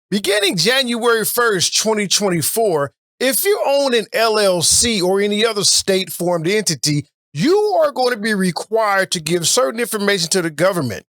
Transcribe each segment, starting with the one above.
Beginning January 1st, 2024, if you own an LLC or any other state-formed entity, you are going to be required to give certain information to the government.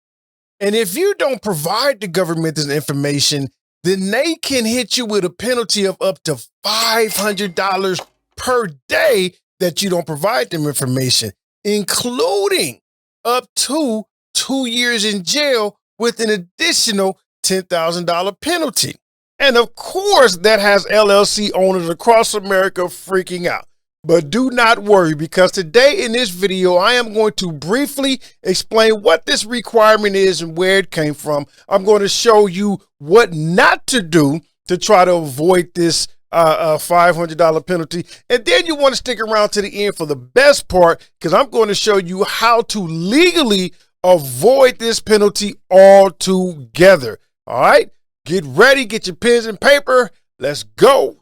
And if you don't provide the government this information, then they can hit you with a penalty of up to $500 per day that you don't provide them information, including up to 2 years in jail with an additional $10,000 penalty. And of course, that has LLC owners across America freaking out. But do not worry, because today in this video, I am going to briefly explain what this requirement is and where it came from. I'm going to show you what not to do to try to avoid this $500 penalty. And then you want to stick around to the end for the best part, because I'm going to show you how to legally avoid this penalty altogether. All right, get ready, get your pens and paper. Let's go.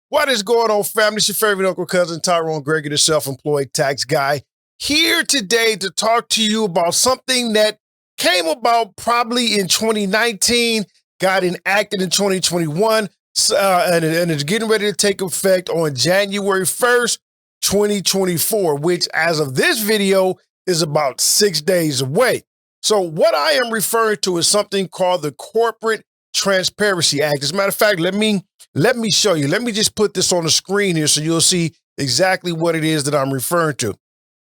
What is going on, family? It's your favorite uncle, cousin, Tyrone Gregory, the self-employed tax guy, here today to talk to you about something that came about probably in 2019, got enacted in 2021, and it's getting ready to take effect on January 1st, 2024, which as of this video is about 6 days away. So what I am referring to is something called the Corporate Transparency Act. As a matter of fact, let me show you. Let me just put this on the screen here so you'll see exactly what it is that I'm referring to.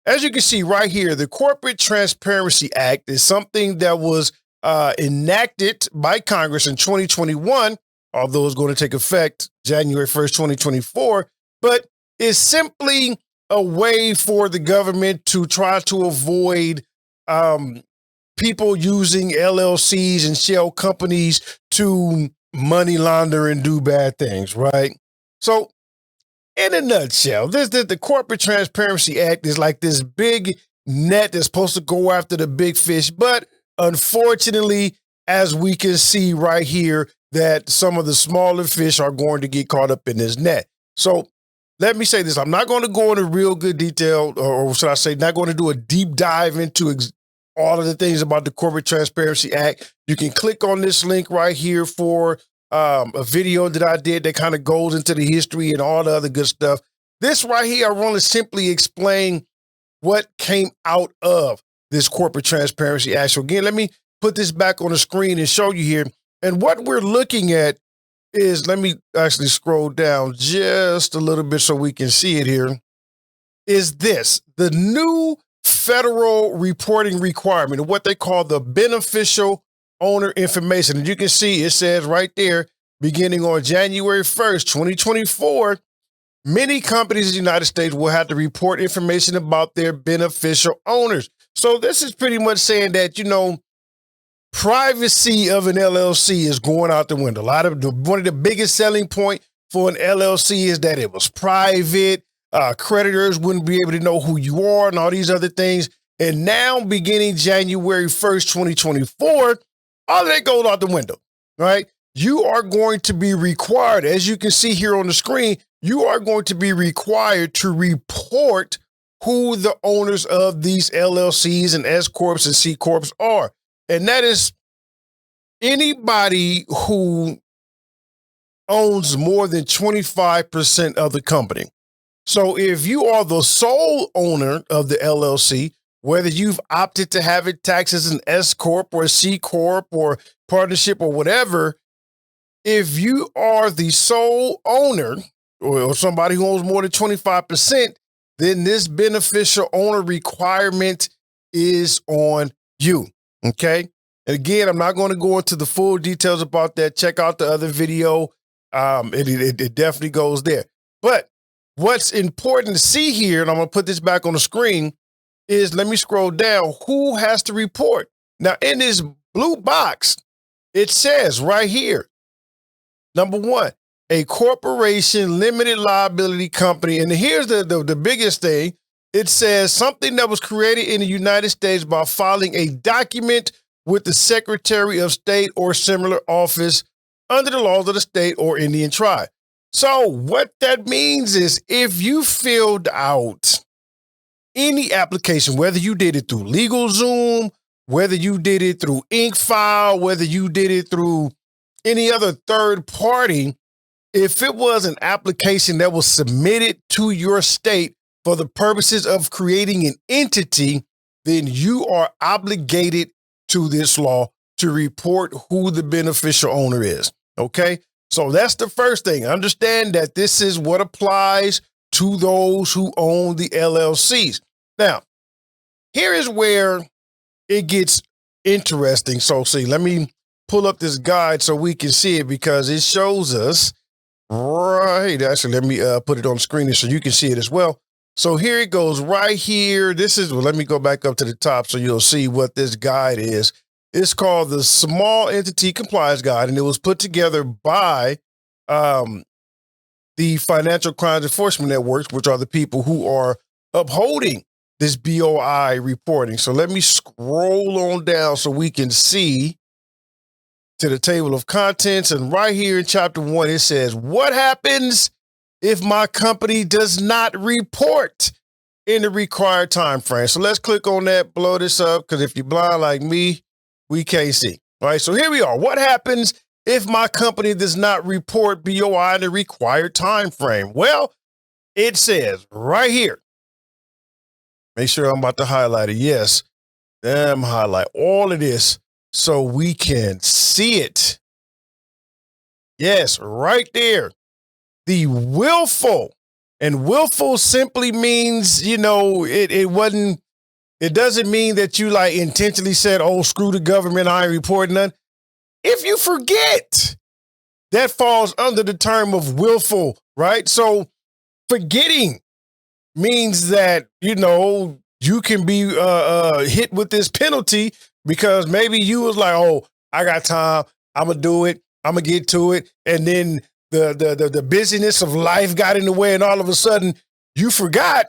As you can see right here, the Corporate Transparency Act is something that was enacted by Congress in 2021, although it's going to take effect January 1st, 2024, but it's simply a way for the government to try to avoid people using LLCs and shell companies to money launder and do bad things, right? So in a nutshell, the Corporate Transparency Act is like this big net that's supposed to go after the big fish. But unfortunately, as we can see right here, that some of the smaller fish are going to get caught up in this net. So let me say this. I'm not going to go into real good detail, or should I say, not going to do a deep dive into all of the things about the Corporate Transparency Act. You can click on this link right here for a video that I did that kind of goes into the history and all the other good stuff. This right here, I want to simply explain what came out of this Corporate Transparency Act. So again, let me put this back on the screen and show you here. And what we're looking at is, let me actually scroll down just a little bit so we can see it here, is this, the new federal reporting requirement, what they call the beneficial owner information. And you can see it says right there, beginning on January 1st, 2024, many companies in the United States will have to report information about their beneficial owners. So this is pretty much saying that, you know, privacy of an LLC is going out the window. One of the biggest selling point for an LLC is that it was private. Creditors wouldn't be able to know who you are and all these other things. And now beginning January 1st, 2024, all of that goes out the window, right? You are going to be required, as you can see here on the screen, you are going to be required to report who the owners of these LLCs and S Corps and C Corps are. And that is anybody who owns more than 25% of the company. So if you are the sole owner of the LLC, whether you've opted to have it taxed as an S Corp or a C Corp or partnership or whatever, if you are the sole owner or somebody who owns more than 25%, then this beneficial owner requirement is on you, okay? And again, I'm not going to go into the full details about that. Check out the other video. It definitely goes there. But what's important to see here, and I'm going to put this back on the screen, is, let me scroll down, who has to report. Now, in this blue box, it says right here, number one, a corporation, limited liability company. And here's the biggest thing. It says something that was created in the United States by filing a document with the Secretary of State or similar office under the laws of the state or Indian tribe. So what that means is, if you filled out any application, whether you did it through LegalZoom, whether you did it through InkFile, whether you did it through any other third party, if it was an application that was submitted to your state for the purposes of creating an entity, then you are obligated to this law to report who the beneficial owner is. Okay? So that's the first thing. Understand that this is what applies to those who own the LLCs. Now, here is where it gets interesting. So see, let me pull up this guide so we can see it, because it shows us right. Actually, let me put it on screen so you can see it as well. So here it goes right here. This is, well, let me go back up to the top so you'll see what this guide is. It's called the Small Entity Compliance Guide, and it was put together by the Financial Crimes Enforcement Networks, which are the people who are upholding this BOI reporting. So let me scroll on down so we can see to the table of contents. And right here in chapter 1, it says, what happens if my company does not report in the required time frame? So let's click on that, blow this up, because if you're blind like me, we can't see. All right, so here we are. What happens if my company does not report BOI in the required time frame? Well, it says right here. Make sure I'm about to highlight it. Yes, highlight all of this so we can see it. Yes, right there. The willful, and willful simply means, it doesn't mean that you like intentionally said, oh, screw the government, I ain't reporting none. If you forget, that falls under the term of willful, right? So forgetting means that, you can be hit with this penalty because maybe you was like, oh, I got time, I'm going to do it, I'm going to get to it. And then the busyness of life got in the way, and all of a sudden you forgot.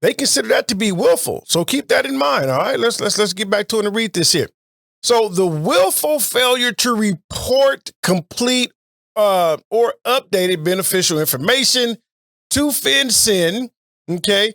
They consider that to be willful. So keep that in mind. All right, let's get back to it and read this here. So the willful failure to report complete or updated beneficial information to FinCEN, okay,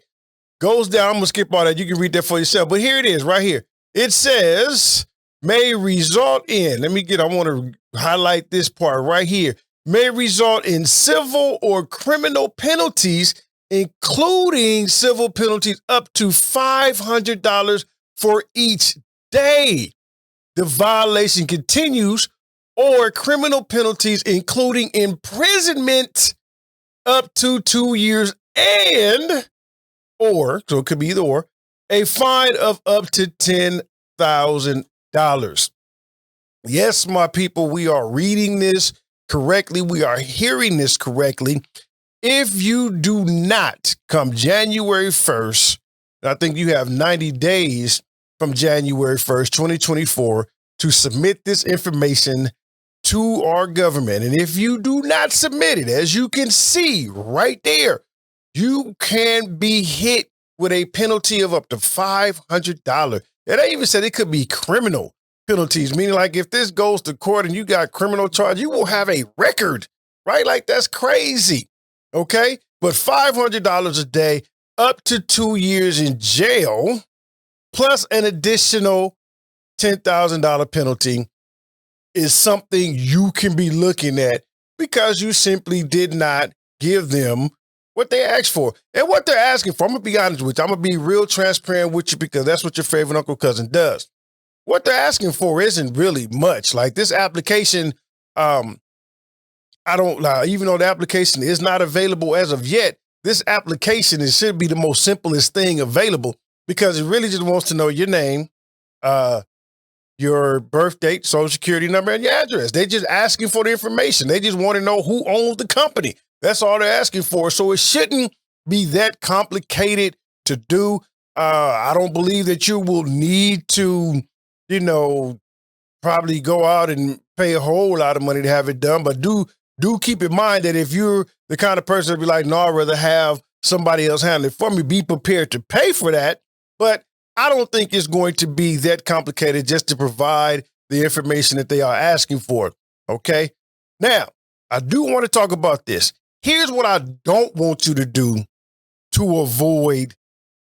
goes down. I'm gonna skip all that. You can read that for yourself. But here it is, right here. It says may result in. I want to highlight this part right here. May result in civil or criminal penalties, including civil penalties up to $500 for each day the violation continues, or criminal penalties, including imprisonment up to 2 years so it could be either or, a fine of up to $10,000. Yes, my people, we are reading this correctly. We are hearing this correctly. If you do not come January 1st, I think you have 90 days from January 1st, 2024, to submit this information to our government. And if you do not submit it, as you can see right there, you can be hit with a penalty of up to $500. And they even said it could be criminal penalties, meaning like if this goes to court and you got criminal charge, you will have a record, right? Like that's crazy. Okay. But $500 a day, up to 2 years in jail, plus an additional $10,000 penalty is something you can be looking at because you simply did not give them what they asked for. And what they're asking for, I'm going to be honest with you. I'm going to be real transparent with you because that's what your favorite uncle cousin does. What they're asking for isn't really much. Like this application, even though the application is not available as of yet, this application should be the most simplest thing available because it really just wants to know your name, your birth date, social security number, and your address. They're just asking for the information. They just want to know who owns the company. That's all they're asking for. So it shouldn't be that complicated to do. I don't believe that you will need to, probably go out and pay a whole lot of money to have it done. But do keep in mind that if you're the kind of person that be like, no, I'd rather have somebody else handle it for me, be prepared to pay for that. But I don't think it's going to be that complicated just to provide the information that they are asking for. Okay. Now, I do want to talk about this. Here's what I don't want you to do to avoid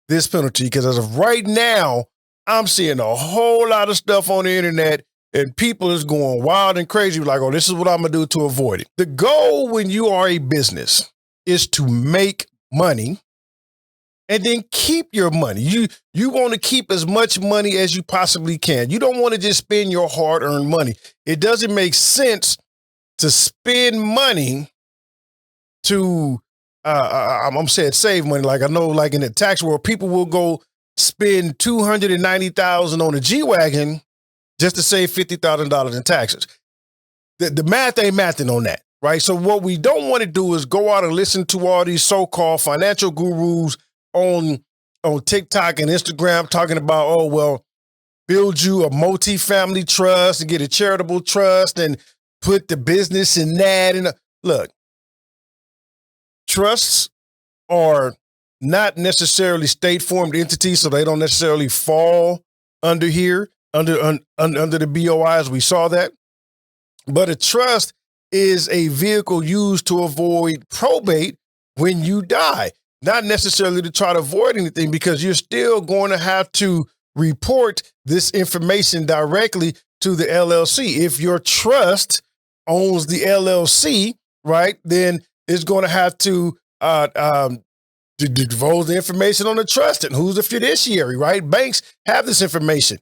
this penalty, because as of right now, I'm seeing a whole lot of stuff on the internet and people is going wild and crazy. Like, oh, this is what I'm going to do to avoid it. The goal when you are a business is to make money and then keep your money. You want to keep as much money as you possibly can. You don't want to just spend your hard-earned money. It doesn't make sense to spend money to, I'm saying save money. Like I know, like in the tax world, people will go spend $290,000 on a G-Wagon just to save $50,000 in taxes. The math ain't mathing on that, right? So what we don't want to do is go out and listen to all these so-called financial gurus on TikTok and Instagram talking about, oh, well, build you a multi-family trust and get a charitable trust and put the business in that. And look, trusts are not necessarily state-formed entities, so they don't necessarily fall under here, under the BOI, as we saw that. But a trust is a vehicle used to avoid probate when you die. Not necessarily to try to avoid anything, because you're still going to have to report this information directly to the LLC. If your trust owns the LLC, right, then it's going to have to divulge the information on the trust and who's the fiduciary, right? Banks have this information.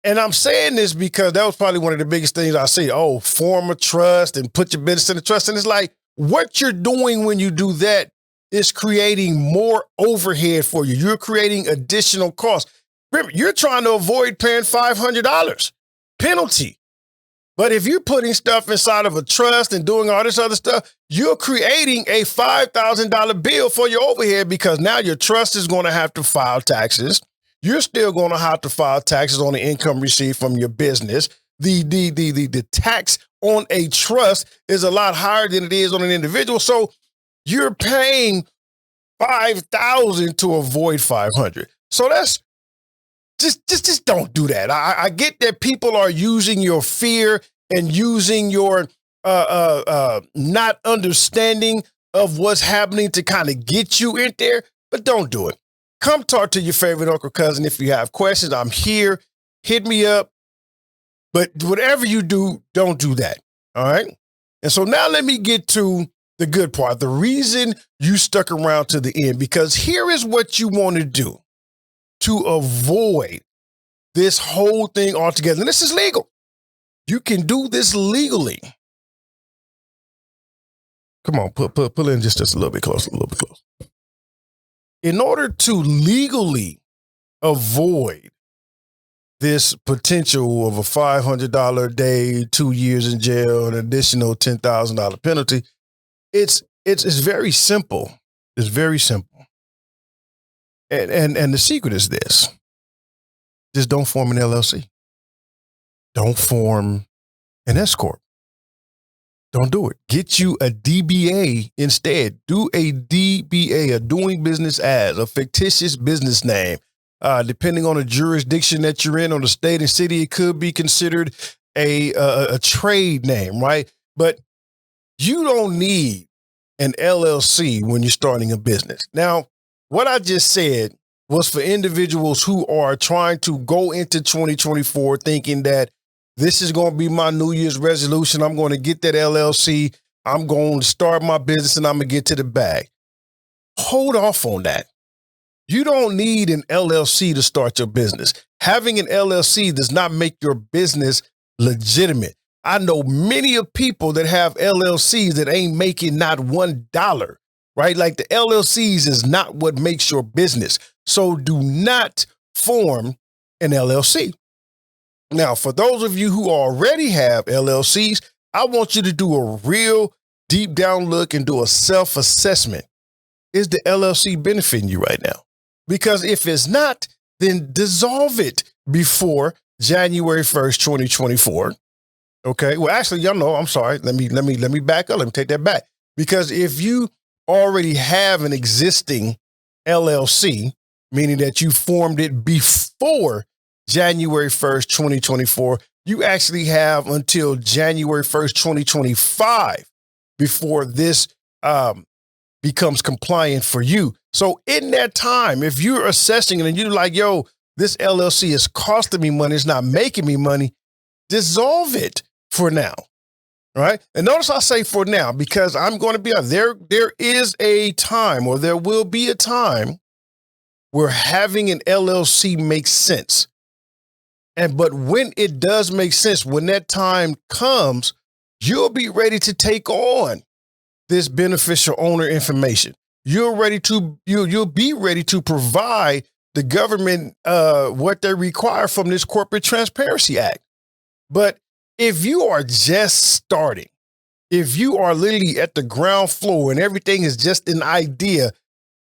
And I'm saying this because that was probably one of the biggest things I see. Oh, form a trust and put your business in a trust. And it's like, what you're doing when you do that is creating more overhead for you. You're creating additional costs. Remember, you're trying to avoid paying $500 penalty. But if you're putting stuff inside of a trust and doing all this other stuff, you're creating a $5,000 bill for your overhead, because now your trust is going to have to file taxes. You're still going to have to file taxes on the income received from your business. The tax on a trust is a lot higher than it is on an individual. So you're paying $5,000 to avoid $500. So that's just don't do that. I get that people are using your fear and using your not understanding of what's happening to kind of get you in there, but don't do it. Come talk to your favorite uncle cousin if you have questions. I'm here. Hit me up. But whatever you do, don't do that. All right. And so now let me get to the good part, the reason you stuck around to the end, because here is what you want to do to avoid this whole thing altogether. And this is legal. You can do this legally. Come on, pull in just a little bit closer, In order to legally avoid this potential of a $500 a day, 2 years in jail, an additional $10,000 penalty, it's very simple. It's very simple. And the secret is this. Just don't form an LLC. Don't form an S Corp. Don't do it. Get you a DBA instead. Do a DBA, a doing business as, a fictitious business name. Depending on the jurisdiction that you're in, on the state and city, it could be considered a trade name, right? But you don't need an LLC when you're starting a business. Now, what I just said was for individuals who are trying to go into 2024 thinking that this is going to be my New Year's resolution. I'm going to get that LLC. I'm going to start my business and I'm going to get to the bag. Hold off on that. You don't need an LLC to start your business. Having an LLC does not make your business legitimate. I know many of people that have LLCs that ain't making not $1, right? Like the LLCs is not what makes your business. So do not form an LLC. Now, for those of you who already have LLCs, I want you to do a real deep down look and do a self-assessment. Is the LLC benefiting you right now? Because if it's not, then dissolve it before January 1st, 2024. Okay. Well, actually, y'all know, I'm sorry. Let me back up. Let me take that back. Because if you already have an existing LLC, meaning that you formed it before January 1st, 2024, you actually have until January 1st, 2025 before this becomes compliant for you. So in that time, if you're assessing it and you're like, yo, this LLC is costing me money, it's not making me money, dissolve it for now. Right? And notice I say for now, because I'm going to be out there is a time, or there will be a time, where having an LLC makes sense. But when it does make sense, when that time comes, you'll be ready to take on this beneficial owner information. You'll be ready to provide the government what they require from this Corporate Transparency Act. But if you are just starting, if you are literally at the ground floor and everything is just an idea,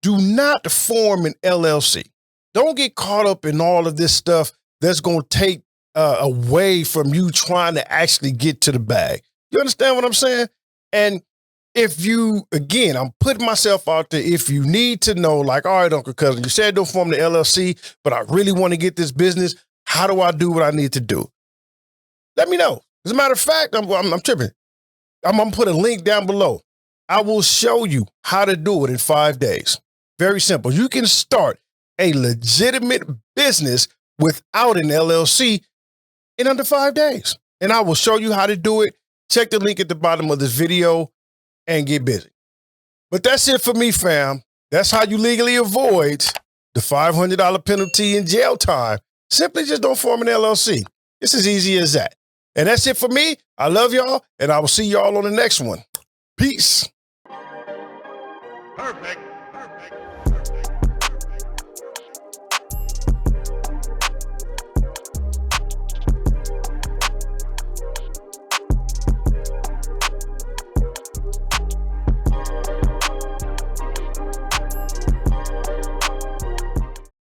do not form an LLC. Don't get caught up in all of this stuff that's going to take away from you trying to actually get to the bag. You understand what I'm saying? And if you, again, I'm putting myself out there. If you need to know, like, all right, Uncle Cousin, you said don't form the LLC, but I really want to get this business. How do I do what I need to do? Let me know. As a matter of fact, I'm tripping. I'm going to put a link down below. I will show you how to do it in 5 days. Very simple. You can start a legitimate business without an LLC in under 5 days. And I will show you how to do it. Check the link at the bottom of this video and get busy. But that's it for me, fam. That's how you legally avoid the $500 penalty and jail time. Simply just don't form an LLC. It's as easy as that. And that's it for me. I love y'all, and I will see y'all on the next one. Peace. Perfect.